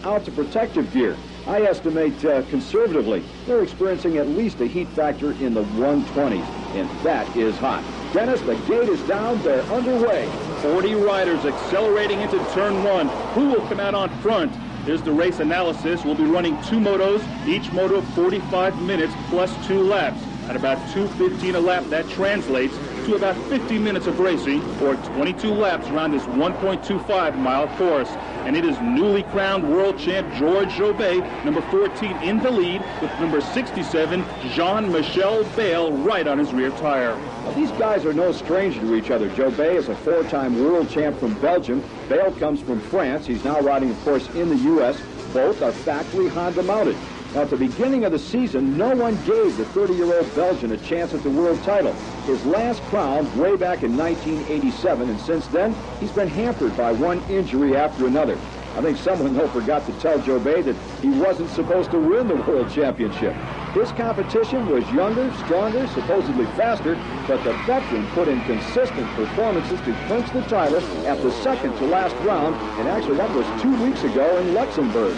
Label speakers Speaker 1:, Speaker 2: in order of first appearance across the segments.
Speaker 1: out the protective gear. I estimate conservatively they're experiencing at least a heat factor in the 120s, and that is hot. Dennis, the gate is down. They're underway.
Speaker 2: 40 riders accelerating into turn 1. Who will come out on front? Here's the race analysis. We'll be running 2 motos, each moto 45 minutes plus 2 laps. At about 2:15 a lap, that translates to about 50 minutes of racing, or 22 laps around this 1.25-mile course. And it is newly crowned world champ George Jobet, number 14, in the lead, with number 67, Jean-Michel Bayle, right on his rear tire.
Speaker 1: Well, these guys are no stranger to each other. Jobet is a 4-time world champ from Belgium. Bayle comes from France. He's now riding, of course, in the U.S. Both are factory Honda mounted. Now, at the beginning of the season, no one gave the 30-year-old Belgian a chance at the world title. His last crown way back in 1987, and since then, he's been hampered by one injury after another. I think someone, though, forgot to tell Jobet that he wasn't supposed to win the World Championship. His competition was younger, stronger, supposedly faster, but the veteran put in consistent performances to clinch the title at the second-to-last round, and actually that was 2 weeks ago in Luxembourg.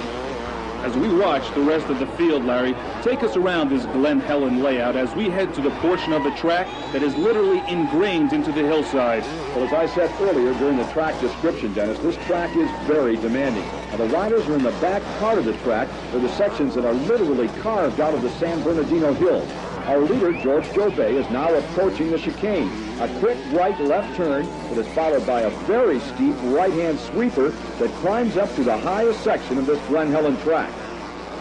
Speaker 2: As we watch the rest of the field, Larry, take us around this Glen Helen layout as we head to the portion of the track that is literally ingrained into the hillside.
Speaker 1: Well, as I said earlier during the track description, Dennis, this track is very demanding. Now, the riders are in the back part of the track, where the sections that are literally carved out of the San Bernardino Hills. Our leader, George Jobet, is now approaching the chicane. A quick right-left turn that is followed by a very steep right-hand sweeper that climbs up to the highest section of this Glen Helen track.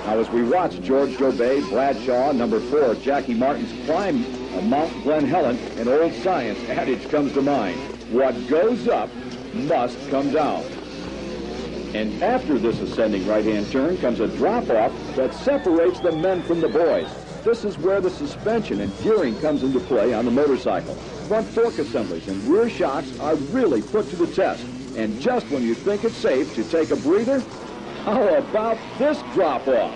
Speaker 1: Now, as we watch George Jobet, Bradshaw, number 4, Jackie Martin's climb Mount Glen Helen, an old science adage comes to mind. What goes up must come down. And after this ascending right-hand turn comes a drop-off that separates the men from the boys. This is where the suspension and gearing comes into play on the motorcycle. Front fork assemblies and rear shocks are really put to the test. And just when you think it's safe to take a breather, how about this drop-off?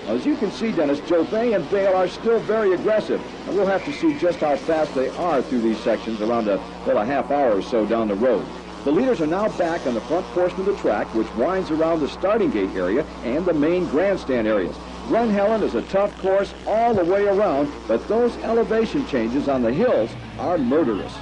Speaker 1: As you can see, Dennis, Jobet and Bayle are still very aggressive. And we'll have to see just how fast they are through these sections around a half hour or so down the road. The leaders are now back on the front portion of the track, which winds around the starting gate area and the main grandstand areas. Glen Helen is a tough course all the way around, but those elevation changes on the hills are murderous.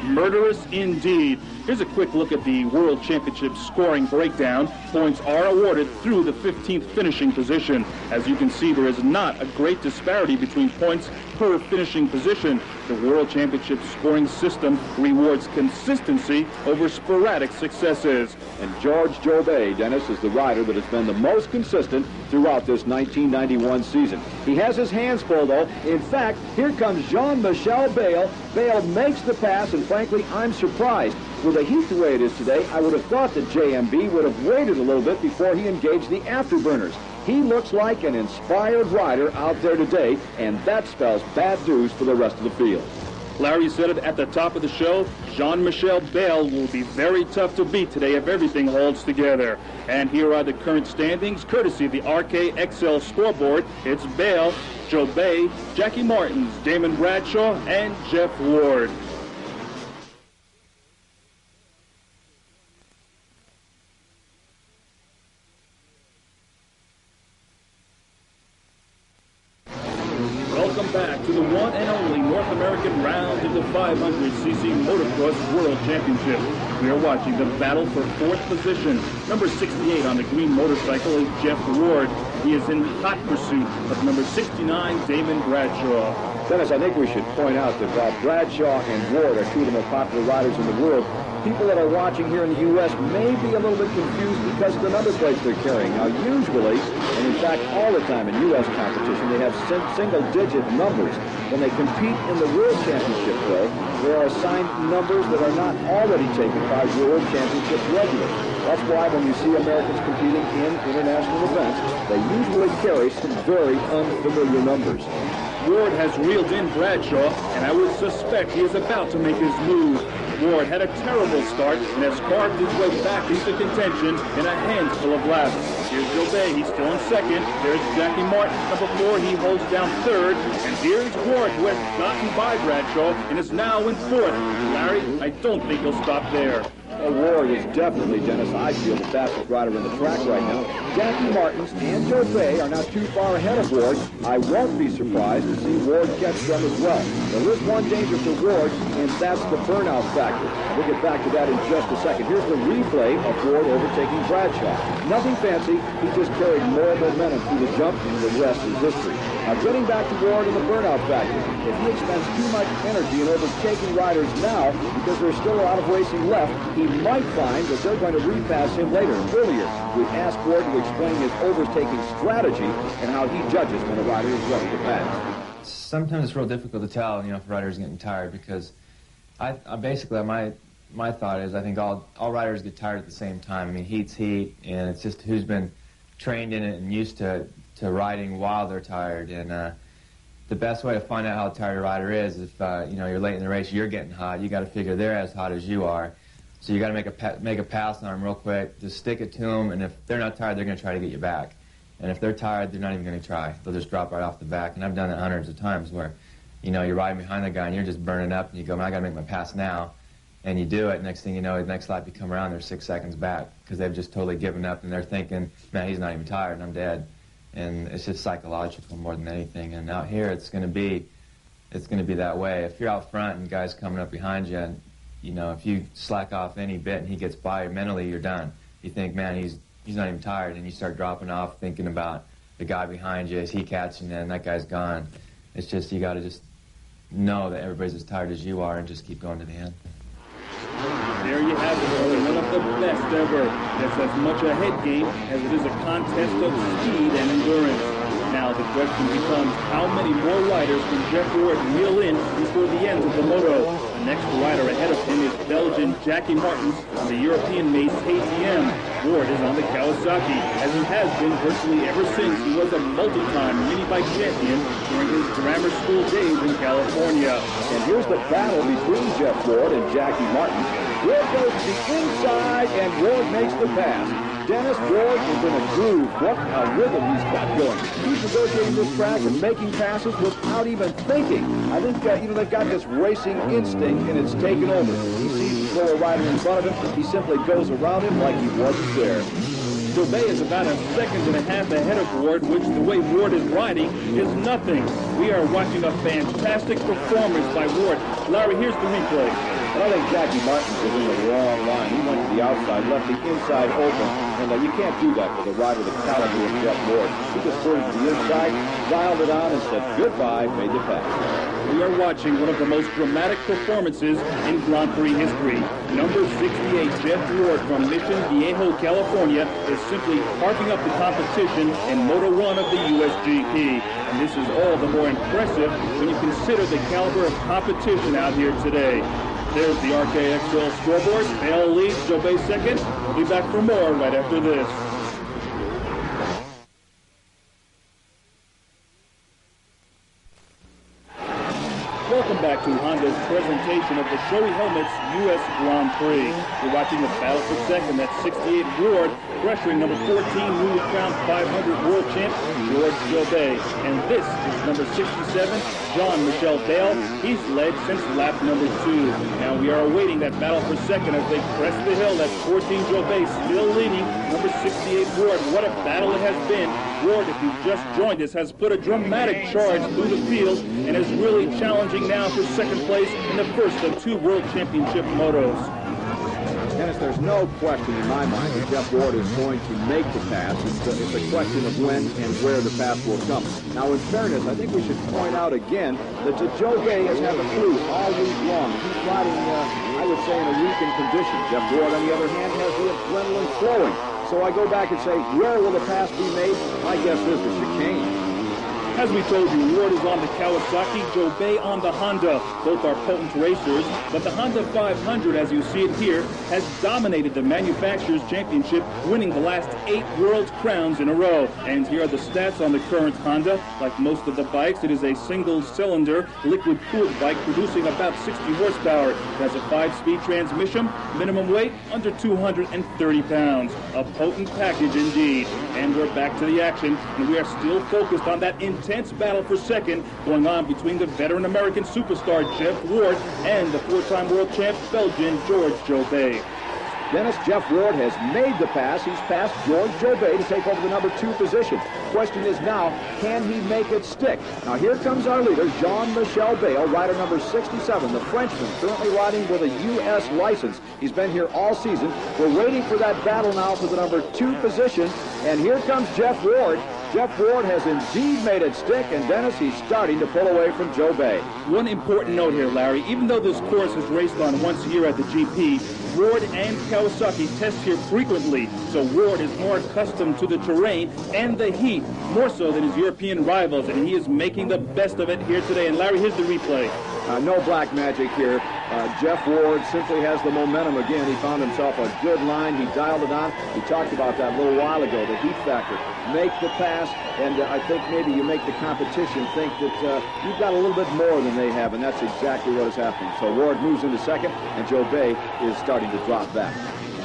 Speaker 2: Murderous indeed. Here's a quick look at the World Championship scoring breakdown. Points are awarded through the 15th finishing position. As you can see, there is not a great disparity between points per finishing position. The World Championship scoring system rewards consistency over sporadic successes.
Speaker 1: And George Jobet, Dennis, is the rider that has been the most consistent throughout this 1991 season. He has his hands full, though. In fact, here comes Jean-Michel Bayle. Bayle makes the pass, and frankly, I'm surprised. With the heat the way it is today, I would have thought that JMB would have waited a little bit before he engaged the afterburners. He looks like an inspired rider out there today, and that spells bad news for the rest of the field.
Speaker 2: Larry said it at the top of the show. Jean-Michel Bayle will be very tough to beat today if everything holds together. And here are the current standings, courtesy of the RKXL scoreboard. It's Bayle, Jobet, Jackie Martins, Damon Bradshaw, and Jeff Ward. Welcome back to the one and only North American round of the 500cc Motocross World Championship. We are watching the battle for 4th position. Number 68 on the green motorcycle is Jeff Ward. He is in hot pursuit of number 69, Damon Bradshaw.
Speaker 1: Dennis, I think we should point out that while Bradshaw and Ward are two of the most popular riders in the world, people that are watching here in the U.S. may be a little bit confused because of the number plates they're carrying. Now, usually, and in fact all the time in U.S. competition, they have single-digit numbers. When they compete in the World Championship, though, there are assigned numbers that are not already taken by World Championship regulars. That's why when you see Americans competing in international events, they usually carry some very unfamiliar numbers.
Speaker 2: Ward has reeled in Bradshaw, and I would suspect he is about to make his move. Ward had a terrible start and has carved his way back into contention in a handful of laps. Here's Jobet, he's still in second. There's Jackie Martin, number 4, he holds down third. And here's Ward, who has gotten by Bradshaw and is now in 4th. Larry, I don't think he'll stop there.
Speaker 1: Ward is definitely, Dennis, I feel, the fastest rider in the track right now. Jackie Martins and Joe Bay are not too far ahead of Ward. I won't be surprised to see Ward catch them as well. There is one danger for Ward, and that's the burnout factor. We'll get back to that in just a second. Here's the replay of Ward overtaking Bradshaw. Nothing fancy. He just carried more momentum through the jump, and the rest is history. Now, getting back to Ward and the burnout factor. If he expends too much energy in overtaking riders now, because there's still a lot of racing left, he might find that they're going to repass him later. Earlier, we asked Ward to explain his overtaking strategy and how he judges when a rider is ready to pass.
Speaker 3: Sometimes it's real difficult to tell, if a rider's getting tired, because I basically, my thought is I think all riders get tired at the same time. I mean, heat's heat, and it's just who's been trained in it and used to riding while they're tired. And the best way to find out how tired a rider is if you're late in the race, you're getting hot. You got to figure they're as hot as you are. So you got to make a pass on them real quick. Just stick it to them, and if they're not tired, they're going to try to get you back. And if they're tired, they're not even going to try. They'll just drop right off the back. And I've done it hundreds of times where, you're riding behind the guy and you're just burning up, and you go, man, I got to make my pass now. And you do it. Next thing you know, the next lap you come around, they're 6 seconds back because they've just totally given up, and they're thinking, man, he's not even tired, and I'm dead. And it's just psychological more than anything. And out here, it's going to be that way. If you're out front and guys coming up behind you, and if you slack off any bit and he gets by, mentally you're done. You think, man, he's not even tired, and you start dropping off thinking about the guy behind you. Is he catching it? And that guy's gone. It's just you got to just know that everybody's as tired as you are and just keep going to the end.
Speaker 2: There you have it, one of the best ever. It's as much a head game as it is a contest of speed and endurance. Now the question becomes, how many more riders can Jeff Ward reel in before the end of the moto? The next rider ahead of him is Belgian Jackie Martins on the European-made KTM. Ward is on the Kawasaki, as he has been virtually ever since he was a multi-time mini-bike champion during his grammar school days in California.
Speaker 1: And here's the battle between Jeff Ward and Jackie Martins. Ward goes to the inside, and Ward makes the pass. Dennis Ward is in a groove. What a rhythm he's got going. He's negotiating this track and making passes without even thinking. I think, they've got this racing instinct, and it's taken over. He sees the slower rider in front of him. He simply goes around him like he wasn't there.
Speaker 2: Joe Bay is about a second and a half ahead of Ward, which the way Ward is riding is nothing. We are watching a fantastic performance by Ward. Larry, here's the replay.
Speaker 1: I think Jackie Martins is in the wrong line. He went to the outside, left the inside open, and you can't do that with a rider the caliber of Jeff Ward. He just put it to the inside, dialed it on, and said goodbye, made the pass.
Speaker 2: We are watching one of the most dramatic performances in Grand Prix history. Number 68, Jeff Ward from Mission Viejo, California, is simply carving up the competition in Moto 1 of the USGP. And this is all the more impressive when you consider the caliber of competition out here today. There's the RKXL scoreboard. Bell leads, Joe Bay second. We'll be back for more right after this. Welcome back to Honda's presentation of the Shoei Helmets U.S. Grand Prix. We're watching the battle for second. That's 68 Ward pressuring number 14, newly crowned 500 world champ, George Jobay. And this is number 67, Jean-Michel Dale. He's led since lap number 2. Now we are awaiting that battle for second as they crest the hill. That's 14 Jobay still leading number 68 Ward. What a battle it has been. Ward, if you've just joined us, has put a dramatic charge through the field and is really challenging now for second place in the first of 2 World Championship motos.
Speaker 1: Dennis, there's no question in my mind that Jeff Ward is going to make the pass. It's a question of when and where the pass will come. Now, in fairness, I think we should point out again that Joe Bay has had the flu all week long. He's riding, I would say, in a weakened condition. Jeff Ward, on the other hand, has the adrenaline flowing. So I go back and say, where will the pass be made? My guess is the chicane.
Speaker 2: As we told you, Ward is on the Kawasaki, Joe Bay on the Honda. Both are potent racers, but the Honda 500, as you see it here, has dominated the Manufacturers' Championship, winning the last 8 World Crowns in a row. And here are the stats on the current Honda. Like most of the bikes, it is a single-cylinder, liquid-cooled bike producing about 60 horsepower. It has a 5-speed transmission, minimum weight under 230 pounds. A potent package indeed. And we're back to the action, and we are still focused on that intense battle for second going on between the veteran American superstar Jeff Ward and the 4-time world champ Belgian George Jobay.
Speaker 1: Dennis, Jeff Ward has made the pass. He's passed George Jobay to take over the number 2 position. Question is now, can he make it stick? Now here comes our leader, Jean-Michel Bale, rider number 67, the Frenchman, currently riding with a U.S. license. He's been here all season. We're waiting for that battle now for the number 2 position, and here comes Jeff Ward. Jeff Ward has indeed made it stick, and Dennis, he's starting to pull away from Jobay.
Speaker 2: One important note here, Larry. Even though this course is raced on once a year at the GP, Ward and Kawasaki test here frequently, so Ward is more accustomed to the terrain and the heat, more so than his European rivals, and he is making the best of it here today. And Larry, here's the replay.
Speaker 1: No black magic here. Jeff Ward simply has the momentum again. He found himself a good line. He dialed it on. We talked about that a little while ago, the heat factor. Make the pass, and I think maybe you make the competition think that you've got a little bit more than they have, and that's exactly what is happening. So Ward moves into second, and Jobay is starting to drop back.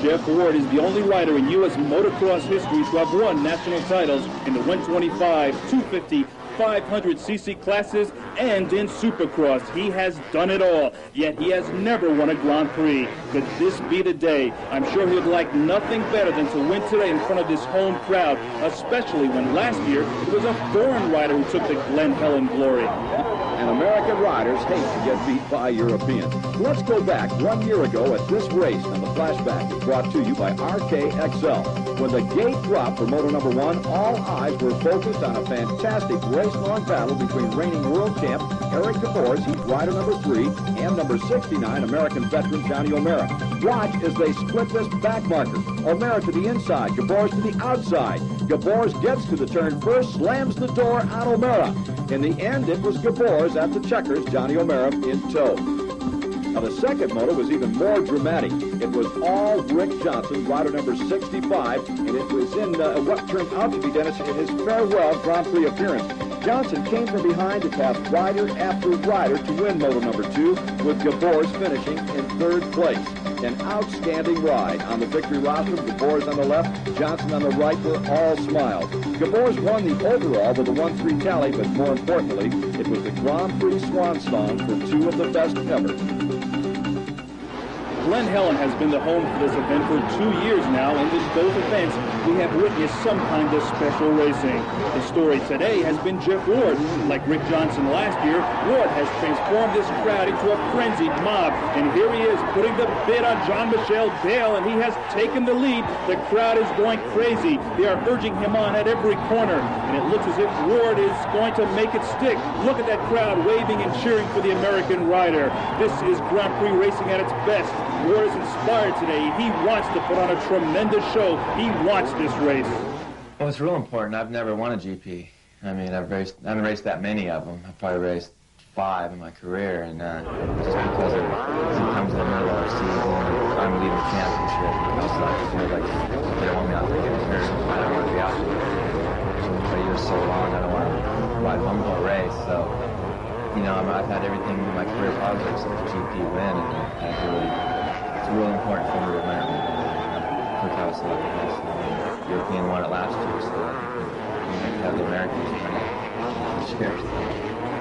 Speaker 2: Jeff Ward is the only rider in U.S. motocross history to have won national titles in the 125, 250, 500cc classes and in Supercross. He has done it all, yet he has never won a Grand Prix. Could this be the day? I'm sure he would like nothing better than to win today in front of this home crowd, especially when last year it was a foreign rider who took the Glen Helen glory.
Speaker 1: And American riders hate to get beat by Europeans. Let's go back 1 year ago at this race, and the flashback is brought to you by RKXL. When the gate dropped for moto number 1, all eyes were focused on a fantastic race-long battle between reigning world champ Eric Gabors, he's rider number 3, and number 69, American veteran Johnny O'Mara. Watch as they split this back marker. O'Mara to the inside, Gabors to the outside. Gabors gets to the turn first, slams the door on O'Mara. In the end, it was Gabors at the checkers, Johnny O'Mara in tow. Now, the second moto was even more dramatic. It was all Rick Johnson, rider number 65, and it was in what turned out to be, Dennis, in his farewell Grand Prix appearance. Johnson came from behind to pass rider after rider to win moto number 2, with Gabors finishing in 3rd place. An outstanding ride. On the victory roster, Gabors on the left, Johnson on the right were all smiles. Gabors won the overall with a 1-3 tally, but more importantly, it was the Grand Prix swan song for 2 of the best ever.
Speaker 2: Glen Helen has been the home for this event for 2 years now, and in both events, we have witnessed some kind of special racing. The story today has been Jeff Ward. Like Rick Johnson last year, Ward has transformed this crowd into a frenzied mob, and here he is putting the bid on Jean-Michel Bale, and he has taken the lead. The crowd is going crazy. They are urging him on at every corner, and it looks as if Ward is going to make it stick. Look at that crowd waving and cheering for the American rider. This is Grand Prix racing at its best. Ward is inspired today. He wants to put on a tremendous show. He wants this race.
Speaker 3: Well, it's real important. I've never won a GP. I mean, I haven't raced that many of them. I've probably raced 5 in my career, and just because it comes in the middle of our season, I'm leading the championship. It feels like they don't want me out there getting hurt. I don't want to be out there for years so long. I don't want to ride one more race. So, you know, I've had everything in my career probably except the GP win, and it's really important for me to win. For Kawasaki, the European won it last year, so we have the Americans winning this year.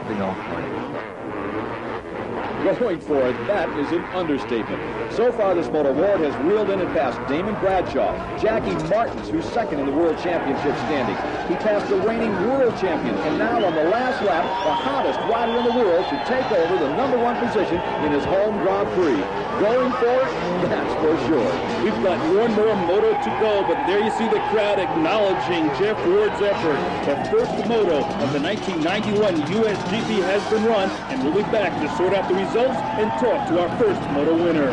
Speaker 3: We're going for it.
Speaker 1: Going for it, that is an understatement. So far this moto, Ward has reeled in and passed Damon Bradshaw, Jackie Martins, who's second in the World Championship standings. He passed the reigning world champion, and now on the last lap, the hottest rider in the world to take over the number 1 position in his home Grand Prix. Going for it, that's for sure.
Speaker 2: We've got more and more moto to go, but there you see the crowd acknowledging Jeff Ward's effort. The first moto of the 1991 US GP has been run, and we'll be back to sort out the results and talk to our first moto winner.